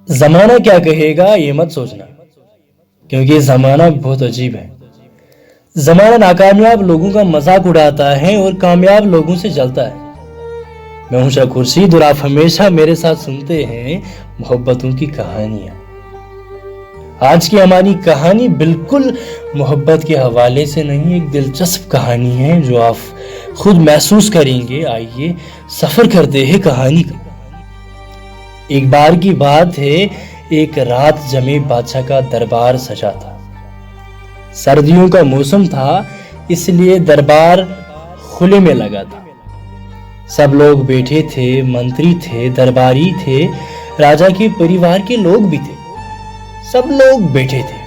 जमाना क्या कहेगा ये मत सोचना, क्योंकि जमाना बहुत अजीब है। जमाना नाकामयाब लोगों का मजाक उड़ाता है और कामयाब लोगों से जलता है। मैं हूं शाह खुर्शीद और आप हमेशा मेरे साथ सुनते हैं मोहब्बतों की कहानियां। आज की हमारी कहानी बिल्कुल मोहब्बत के हवाले से नहीं, एक दिलचस्प कहानी है जो आप खुद महसूस करेंगे। आइए सफर करते हैं कहानी का। एक बार की बात है, एक रात जमे बादशाह का दरबार सजा था। सर्दियों का मौसम था, इसलिए दरबार खुले में लगा था। सब लोग बैठे थे, मंत्री थे, दरबारी थे, राजा के परिवार के लोग भी थे। सब लोग बैठे थे।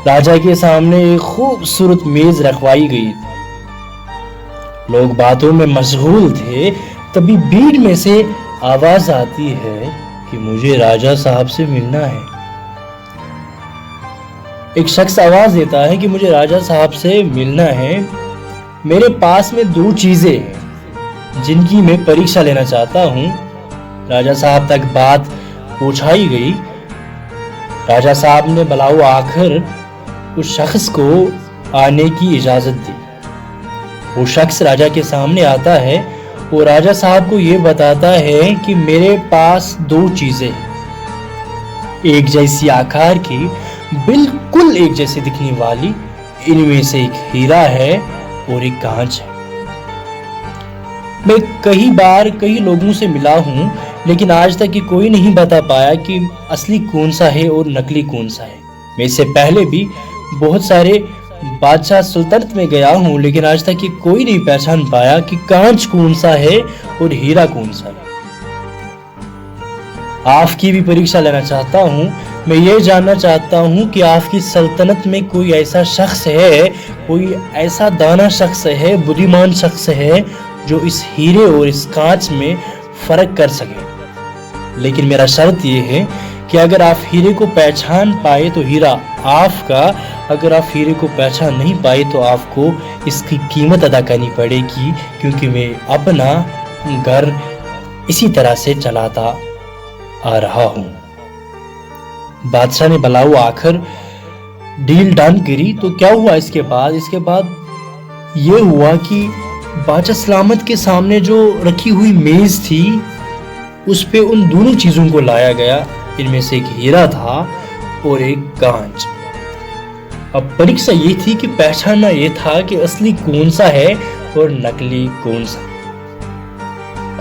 राजा के सामने एक खूबसूरत मेज रखवाई गई थी। लोग बातों में मशगूल थे, तभी भीड़ में से आवाज आती है कि मुझे राजा साहब से मिलना है। एक शख्स आवाज देता है कि मुझे राजा साहब से मिलना है। मेरे पास में दो चीजें हैं जिनकी मैं परीक्षा लेना चाहता हूं। राजा साहब तक बात पहुंचाई गई। राजा साहब ने बुलाओ आकर उस शख्स को आने की इजाजत दी। वो शख्स राजा के सामने आता है। वो राजा साहब को ये बताता है कि मेरे पास दो चीजें हैं, एक जैसी आकार की, बिल्कुल एक जैसी दिखने वाली। इनमें से एक हीरा है और एक कांच है। मैं कई बार कई लोगों से मिला हूं, लेकिन आज तक ये कोई नहीं बता पाया कि असली कौन सा है और नकली कौन सा है। मैं इससे पहले भी बहुत सारे बादशाह सुल्तानत में गया हूं, लेकिन आज तक ये कोई नहीं पहचान पाया कि कांच कौन सा है और हीरा कौन सा है। आपकी भी परीक्षा लेना चाहता हूं। मैं ये जानना चाहता हूं कि आपकी सल्तनत में कोई ऐसा शख्स है, कोई ऐसा दाना शख्स है, बुद्धिमान शख्स है जो इस हीरे और इस कांच में फर्क कर सके। लेकिन मेरा शर्त यह है कि अगर आप हीरे को पहचान पाए तो हीरा आपका, अगर आप हीरे को पहचान नहीं पाए तो आपको इसकी कीमत अदा करनी पड़ेगी, क्योंकि मैं अपना घर इसी तरह से चलाता आ रहा हूं। बादशाह ने बुलाओ आखिर डील डन करी। तो क्या हुआ इसके बाद ये हुआ कि बादशाह सलामत के सामने जो रखी हुई मेज थी उस पे उन दोनों चीजों को लाया गया। इनमें से एक हीरा था और एक कांच। अब परीक्षा ये थी कि पहचानना ये था कि असली कौन सा है और नकली कौन सा।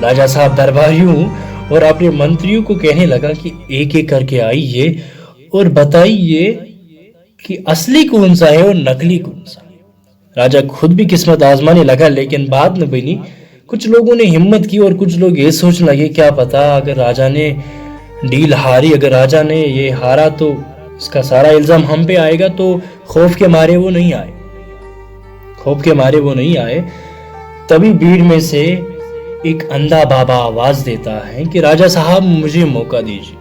राजा साहब दरबारियों और अपने मंत्रियों को कहने लगा कि एक एक करके आइए और बताइए कि असली कौन सा है और नकली कौन सा। राजा खुद भी किस्मत आजमाने लगा, लेकिन बात न बनी। कुछ लोगों ने हिम्मत की और कुछ लोग ये सोचने लगे क्या पता अगर राजा ने डील हारी, अगर राजा ने ये हारा तो इसका सारा इल्जाम हम पे आएगा। तो खौफ के मारे वो नहीं आए। तभी भीड़ में से एक अंधा बाबा आवाज देता है कि राजा साहब मुझे मौका दीजिए।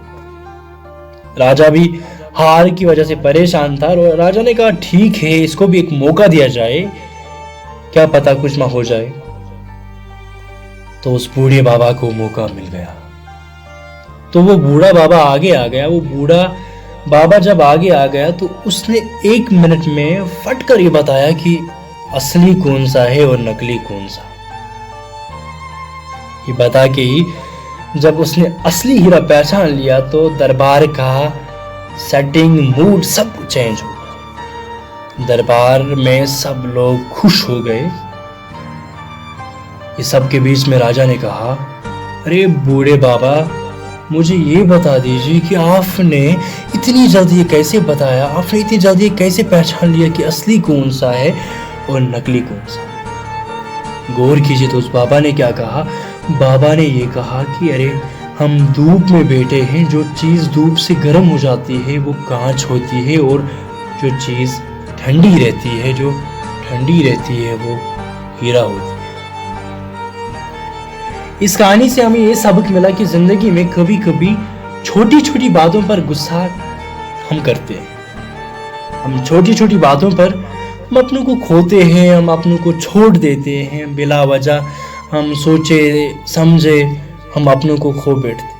राजा भी हार की वजह से परेशान था। राजा ने कहा ठीक है, इसको भी एक मौका दिया जाए, क्या पता कुछ ना हो जाए। तो उस बूढ़े बाबा को मौका मिल गया। तो वो बूढ़ा बाबा आगे आ गया। वो बूढ़ा बाबा जब आगे आ गया तो उसने 1 मिनट में फट कर ये बताया कि असली कौन सा है और नकली कौन सा। ये बता के ही जब उसने असली हीरा पहचान लिया तो दरबार का सेटिंग, मूड सब चेंज हो गया। दरबार में सब लोग खुश हो गए। इस सब के बीच में राजा ने कहा, अरे बूढ़े बाबा, मुझे ये बता दीजिए कि आपने इतनी जल्दी ये कैसे बताया, आपने इतनी जल्दी कैसे पहचान लिया कि असली कौन सा है और नकली कौन सा। गौर कीजिए तो उस बाबा ने क्या कहा। बाबा ने ये कहा कि अरे हम धूप में बैठे हैं, जो चीज़ धूप से गर्म हो जाती है वो कांच होती है, और जो चीज़ ठंडी रहती है वो हीरा होती है। इस कहानी से हमें ये सबक मिला कि जिंदगी में कभी कभी छोटी छोटी बातों पर गुस्सा हम करते हैं। हम छोटी छोटी बातों पर हम अपनों को खोते हैं, हम अपनों को छोड़ देते हैं बिला वजह। हम सोचे समझे हम अपनों को खो बैठते।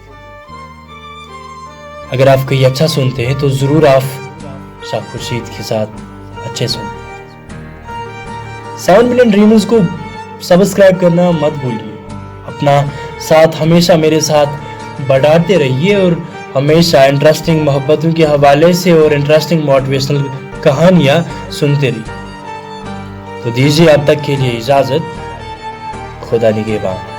अगर आप कहीं अच्छा सुनते हैं तो जरूर आप शाह खुर्शीद के साथ अच्छे सुनते हैं। 7 मिलियन ड्रीमर्स को सब्सक्राइब करना मत भूलिए। अपना साथ हमेशा मेरे साथ बढ़ाते रहिए और हमेशा इंटरेस्टिंग मोहब्बतों के हवाले से और इंटरेस्टिंग मोटिवेशनल कहानियां सुनते रहिए। तो दीजिए अब तक के लिए इजाजत। खुदा निगहबान।